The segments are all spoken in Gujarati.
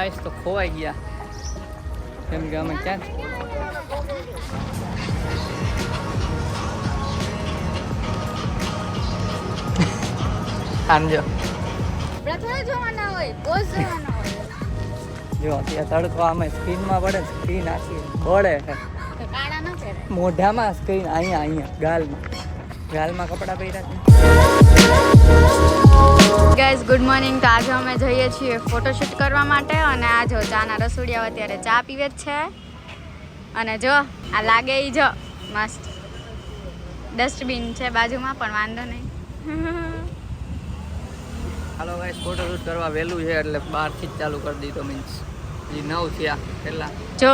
ગાઈસ તો ખોવાઈ ગયા કેમ કે અમે ક્યાં આનજો જો અત્યારે તડકો આમે સ્ક્રીનમાં પડે સ્ક્રીન આખી બળે મોઢામાં સ્ક્રીન અહીંયા ગાલમાં કપડાં પહેર્યા છે. Guys good morning. તો આજે અમે જઈએ છીએ ફોટોશૂટ કરવા માટે અને આ જો ચાના રસોડિયા અત્યારે ચા પીવે જ છે અને જો આ લાગે ઈ જો મસ્ત ડસ્ટબિન છે બાજુમાં પણ વાંધો નહીં. હાલો ગાઈસ ફોટોશૂટ કરવા વહેલું છે એટલે 12 થી જ ચાલુ કરી દીધો મીન્સ 9 થયા પહેલા જો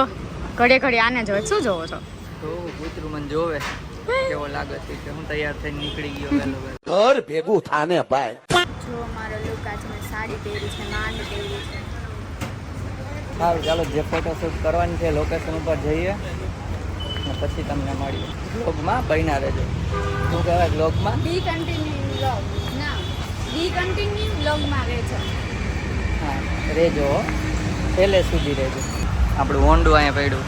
ઘડીએ આને જોવે શું જોવો છો તો કૂતરું મને જોવે કેવો લાગે છે કે હું તૈયાર થઈને નીકળી ગયો વહેલો ઘર ભેગું થાને ભાઈ. જો મારો લુક આજ મેં સાડી પહેરી છે માંડ પહેરી છે. સારું ચાલો જે ફોટોશૂટ કરવાની છે લોકેશન ઉપર જઈએ અને પછી તમને મળીએ બ્લોગમાં બન્યા રહેજો. શું કહેવાય બ્લોગમાં બી કન્ટિન્યુ વ્લોગ ના બી કન્ટિન્યુ વ્લોગમાં રહેજો. હા રહેજો છેલ્લે સુધી રહેજો. આપણું હોન્ડું અહીંયા પડ્યું.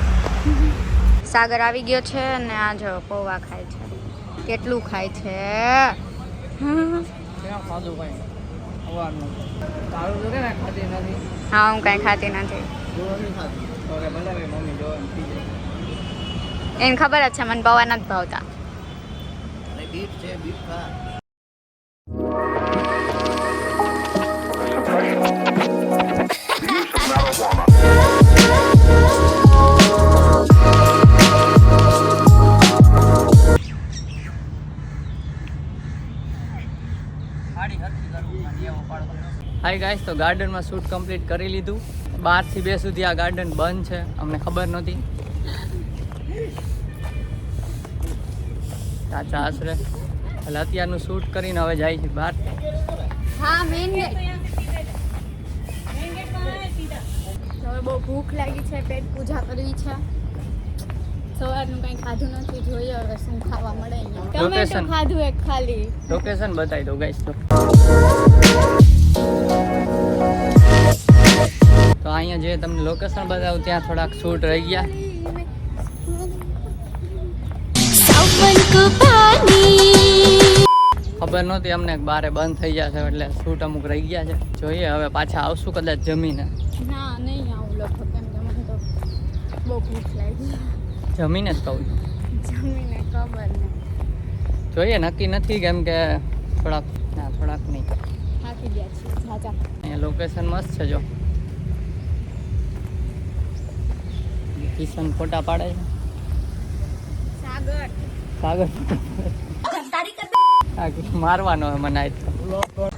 સાગર આવી ગયો છે અને આ જો પૌવા ખાય છે. કેટલું ખાય છે ક્યાં ખાધું કઈ સવારનું તારું તો કે ખાતી નથી. હા હું કાંઈ ખાતી નથી. ઓકે બનાવી મમ્મી જો એને ખબર જ છે મને પૌવા નથી ભાવતા. બીટ છે બીટ ખા. હાય ગાઈસ તો ગાર્ડનમાં શૂટ કમ્પ્લીટ કરી લીધું. 12 થી 2 સુધી આ ગાર્ડન બંધ છે અમને ખબર નહોતી. ચાચા આશરે એટલે અત્યારનું શૂટ કરીને હવે જાય છે બહાર. હા મેન ગેટ. હવે બહુ ભૂખ લાગી છે પેટ પૂજા કરવી છે. સવારનું કંઈ ખાધું નથી જોઈએ હવે શું ખાવા મળે અહીંયા. Tomato Location. ખાધું એક ખાલી. લોકેશન બતાવી દો ગાઈસ તો અહીંયા જે તમને લોકેશન બતાવું ત્યાં થોડાક શૂટ રહી ગયા. ખબર નહોતી અમને બારે બંધ થઈ જશે એટલે શૂટ અમુક રહી ગયા છે. જોઈએ હવે પાછા આવશું કદાચ જમીને. ના નહીં આવું લખો કેમ કે મને તો બહુ ભૂખ લાગી. જમીને જ કહું છું. જમીને ખબર નહીં. જોઈએ નક્કી નથી કેમ કે થોડાક નહીં. થાકી ગયા છીએ જાજા. અહીંયા લોકેશન મસ્ત છે જો. કિશન ફોટા પાડે છે. સાગર મારવાનો હોય મને આજ તો.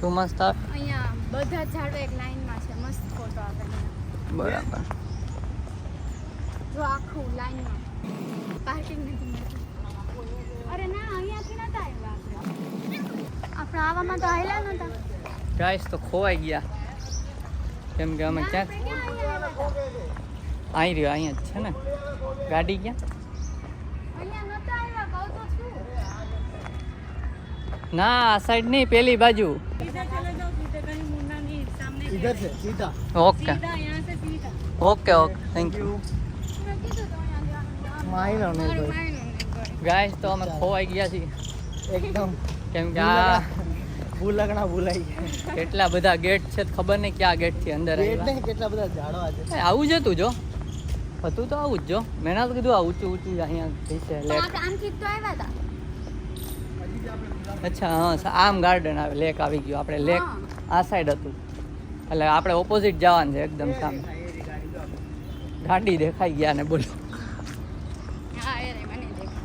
શું મસ્ત આવે. અહીંયા બધા ઝાડો એક લાઈનમાં છે મસ્ત ફોટો આવે. બરાબર જો આખું લાઈનમાં પાર્કિંગ નથી મળતું. અરે ના અહીંયાથી નતા આવ્યા આપણે આવામાં તો આયલા નતા. ગાઈસ તો ખોવાઈ ગયા કેમ કે અમે ક્યાં અહીં રહ્યો અહીંયા જ છે ને ગાડી ક્યાં. અહીંયા નતા આવ્યા કહું તો છું. ના આ સાઈડ નહીં પેલી બાજુ. इधर से सीधा. Okay okay thank you. Guys તો અમે ખોવાઈ ગયા છીએ एकदम કેમ કે આ ભૂલગણા ભૂલાઈ ગયા. કેટલા બધા ગેટ છે ખબર નહીં ક્યાં ગેટ થી અંદર આવ્યા. કેટલા બધા ઝાડવા છે. આવું જ હતું જો હતું તો આવું જ જો મેં ના કીધું આ ઊંચું અહીંયા છે લેક. આમથી તો આવ્યા હતા. અચ્છા હા આમ ગાર્ડન આવે લેક આવી ગયું. આપણે લેક આ સાઈડ હતું એટલે આપણે ઓપોઝિટ જવાનું છે એકદમ સામે. ગાડી દેખાઈ ગયા ને બોલો. હા એ રે મને દેખ.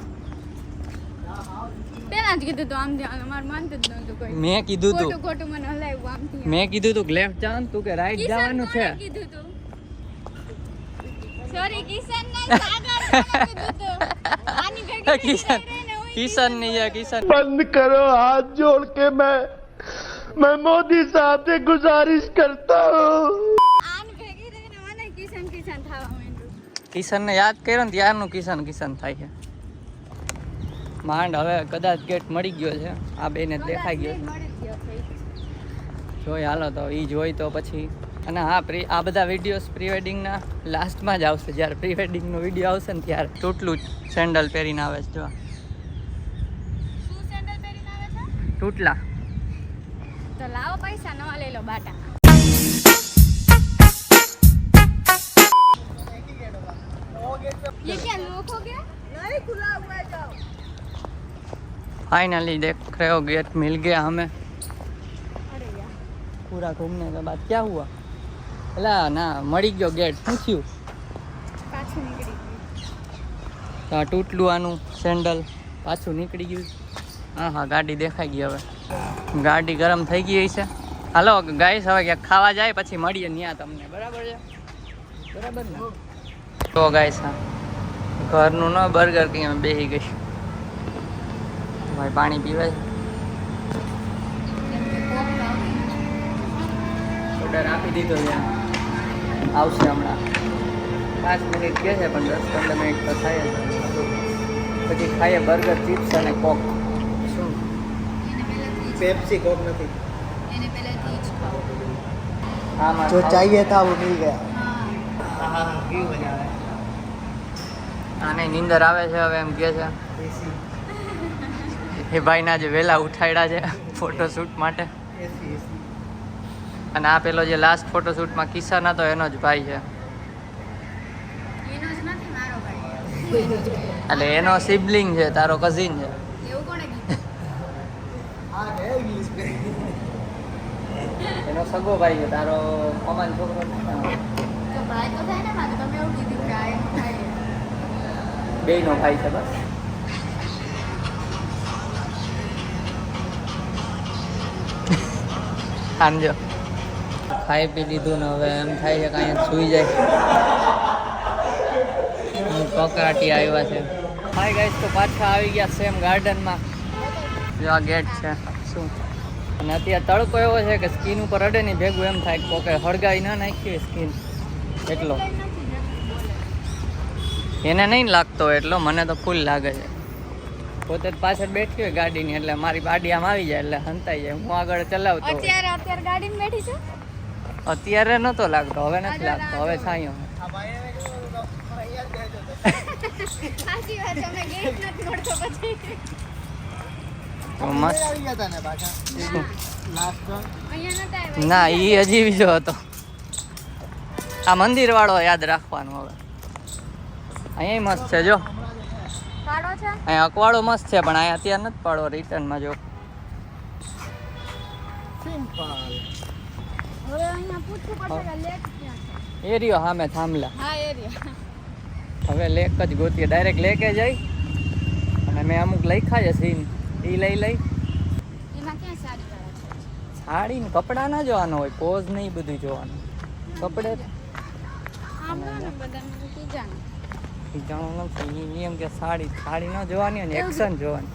પેલા જ કીધું તો આમ ધ્યાન અમાર માનતું જ નહોતું કોઈ. મેં કીધું તું ખોટું મને હલાવ્યું આમથી. મેં કીધું તું લેફ્ટ જવાનું તું કે રાઈટ જવાનું છે. કીધું તું સોરી કિશન નહીં સાગર કીધું તું આની ભેગી કિશન કિશન નહીં છે કિશન. बंद करो हाथ जोड़ के मैं मोदी साहब से गुजारिश करता हूँ. આની ભેગી રહીને મને કિશન થવા માંડ્યું. કિશનને યાદ કર્યો ને ત્યારનું કિશન થાય છે. માંડ હવે કદાચ ગેટ મળી ગયો છે આ બેને દેખાઈ ગયો છે. જોઈ હાલો તો એ જોઈ તો પછી અને હા આ બધા વિડીયોઝ પ્રી વેડિંગના લાસ્ટમાં જ આવશે. જ્યારે પ્રી વેડિંગનો વિડીયો આવશે ને ત્યારે તૂટલું સેન્ડલ પહેરીને આવે છે. જો શું સેન્ડલ પહેરીને આવે છે? તૂટલા. તો લાવો પૈસા નવા લઈ લો બાટા. ये क्या लोग हो गया? नहीं खुला हुआ है जाओ. फाइनली देख रहे हो गेट मिल गया हमें. अरे यार पूरा घूमने के बाद क्या हुआ? एला ना मળી ગયો ગેટ. શું થયું? પાછું નીકળી ગયું. આ તૂટલું આનું સેન્ડલ પાછું નીકળી ગયું. હા ગાડી દેખાઈ ગઈ. હવે ગાડી ગરમ થઈ ગઈ છે. હાલો ગાઈસ હવે ક્યાંક ખાવા જાય પછી મળીએ ત્યાં તમને. બરાબર છે? બરાબર ને? તો ગાઈસ હા ઘરનું ન બર્ગર કંઈ અમે બેસી ગઈ. ભાઈ પાણી પીવાય. ઓર્ડર આપી દીધો ત્યાં આવશે હમણાં. 5 મિનિટ કહે છે પણ 10-15 મિનિટ તો થાય જ. પછી ખાઈએ બર્ગર, ચિપ્સ અને કોક. શું पेप्सी कोक नहीं એને પહેલાથી જ ખાઓ. આમાં जो चाहिए था वो मिल गया હા આને નીંદર આવે છે હવે એમ કહે છે. એ ભાઈના જે વહેલા ઉઠાડ્યા છે ફોટોશૂટ માટે. અને આ પેલો જે લાસ્ટ ફોટોશૂટમાં કિશન હતો એનો જ ભાઈ છે. એનો જ નથી મારો ભાઈ. એટલે એનો સિબલિંગ છે, તારો કઝિન છે. એવું કોણે કીધું? आ गया इंग्लिश में એનો સગો ભાઈ છે, તારો મામાનો છોકરો તો ભાઈ તો થાય ને મારે. તમે એવું કીધું કે આ એનો ભાઈ. બેયનો ભાઈ છે બસ. આમજો ખાઈ પી લીધું ને હવે એમ થાય છે કે અહીંયા સૂઈ જાય. કકરાટી આવ્યા છે. હાય ગાઈસ, તો પાછા આવી ગયા સેમ ગાર્ડનમાં. જો આ ગેટ છે. શું અને અત્યારે તડકો એવો છે કે સ્કિન ઉપર અડે નહીં ભેગું એમ થાય કે કોકે હળગાવી ના નાખી હોય સ્કિન એટલો. એને નહીં લાગતો એટલો, મને તો ફૂલ લાગે છે. પોતે જ પાછળ બેઠી હોય ગાડીની એટલે મારી ગાડી આમ આવી જાય એટલે હંતાઈ જાય. હું આગળ ચલાવતો હોય. અત્યારે ગાડીમાં બેઠી છે. અત્યારે નહોતો લાગતો, હવે નથી લાગતો. હવે છાંયો. સાચી વાત. તમે ગેટ નથી નોડતો પછી. તો મસ્ત. આવી ગયા હતા ને પાછા લાસ્ટ અહીંયા નતા આવ્યા. ના ઈ હજી બીજો હતો. આ મંદિર વાળો યાદ રાખવાનો. હવે અહીંયા મસ્ત છે. જો કાળો છે. અહીંયા અકવાડો મસ્ત છે પણ અહીંયા અત્યારે નથી પાડો. રિટર્નમાં જો સિમ્પલ હવે અહીંયા પૂછવું પડશે કે લેક ક્યાં છે. એરિયો સામે થાંભલા. હા એરિયા. હવે લેક જ ગોતીએ. ડાયરેક્ટ લેકે જઈ અને મેં અમુક લખ્યા છે સીન એ લઈ એમાં ક્યાં સાડી વાળા છે? સાડી ને કપડાં ના જોવાનું હોય, પોઝ નહીં બધું જોવાનું. કપડે આમ ને બધાને કીજાનું. જાણવું નથી. ઈ એમ કે સાડી ન જોવાની હોય ને એક્શન જોવાની.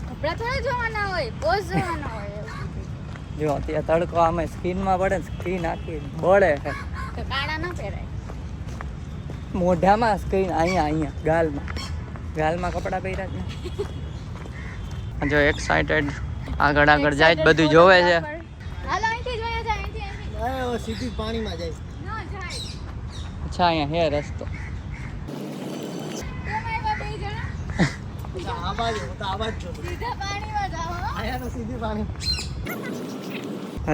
કપડા થોડા જોવાના હોય, પોઝ જોવાના હોય. એવું કીધું. જો અત્યારે તડકો આમે સ્કિનમાં પડે ને સ્કિન આખી બળે છે. તો કાળા ન પહેરાય. મોઢામાં સ્કિન અહીંયા ગાલમાં કપડાં પહેર્યા જ ને. જો એક્સાઇટેડ આગળ જાય જ બધું જોવે છે. હાલો અહીંથી જોઈએ છે. અહીંથી वो सीधी पानी में जाए ન જાય. અચ્છા અહીંયા હે રસ્તો. તમે એવા બે જણા आवाज जो સીધા પાણીમાં જાઓ હો. आया तो सीधी पानी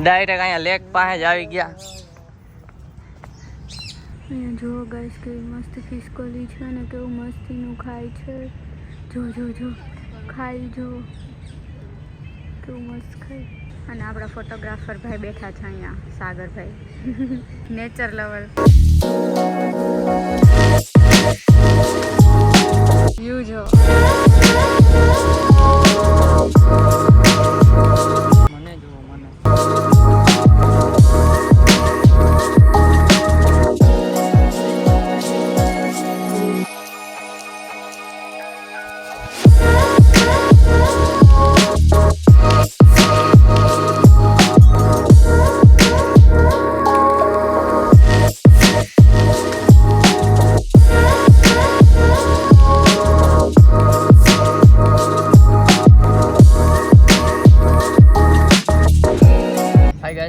ડાયરેક્ટ અહીંયા લેક પાસે જ આવી ગયા. અહીંયા જો ગાઈસ કેવી મસ્ત ફિસકોલી છે ને કેવું મસ્તીનું ખાય છે. જો ખાઈ જો કેવું મસ્ત ખાય. અને આપણા ફોટોગ્રાફર ભાઈ બેઠા છે અહીંયા, સાગરભાઈ નેચર લવર. વ્યૂ જો. મને જુઓ મને.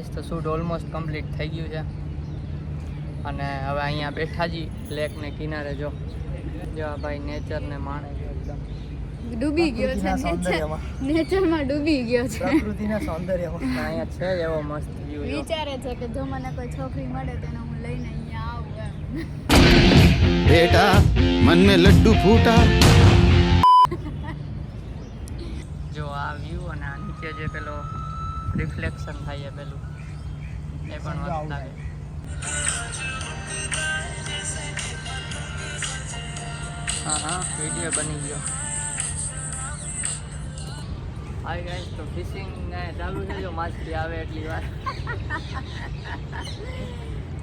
ગાઈસ તો શૂટ ઓલમોસ્ટ કમ્પ્લીટ થઈ ગયું છે અને હવે અહીંયા બેઠા જી લેકને કિનારે જો આ ભાઈ નેચરને માણે છે એકદમ ડૂબી ગયો છે નેચરમાં ડૂબી ગયો છે પ્રકૃતિના સૌંદર્યમાં અહીંયા છે જ એવો મસ્ત વ્યૂ વિચારે છે કે જો મને કોઈ છોકરી મળે તેને હું લઈને અહીંયા આવું એમ बेटा मन में लड्डू फूटा જો આ વ્યૂ અને આ નીચે જે પેલો રિફ્લેક્શન થાય છે પેલું એ પણ મસ્ત લાગે હા વિડીયો બની ગયો હાય ગાઈસ તો ફિશિંગ ને ચાલુ છે જો માછલી આવે એટલી વાર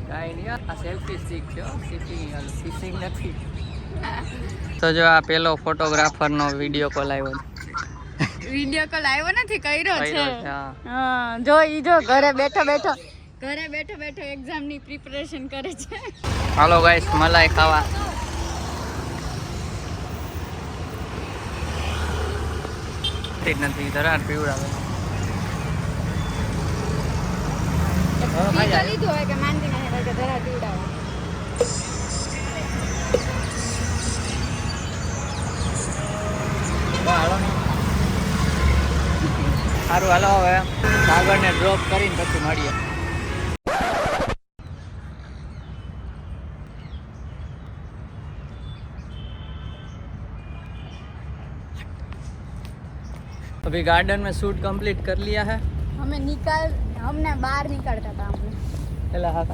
કાંઈ નહીં આ સેલ્ફી સ્ટિક છે ફિશિંગ નથી તો જો આ પેલો ફોટોગ્રાફરનો વિડીયો કોલ આવ્યો વિડિયો કોલ આવ્યો નથી કર્યો છે કર્યો છે, હા. હા જો ઈ જો ઘરે બેઠો બેઠો એક્ઝામની પ્રિપરેશન કરે છે હાલો ગાઈસ મલાઈ ખાવા તે નથી ધરાર પીવડાવે પીઝા લીધું હોય કે માંદી નહીં હોય કે ધરા પીવડાવે સારું હાલો હવે સાગરને ડ્રોપ કરીને પછી મળીએ अभी गार्डन में शूट कंप्लीट कर लिया है हमने बाहर निकलता था हमने चला हाँ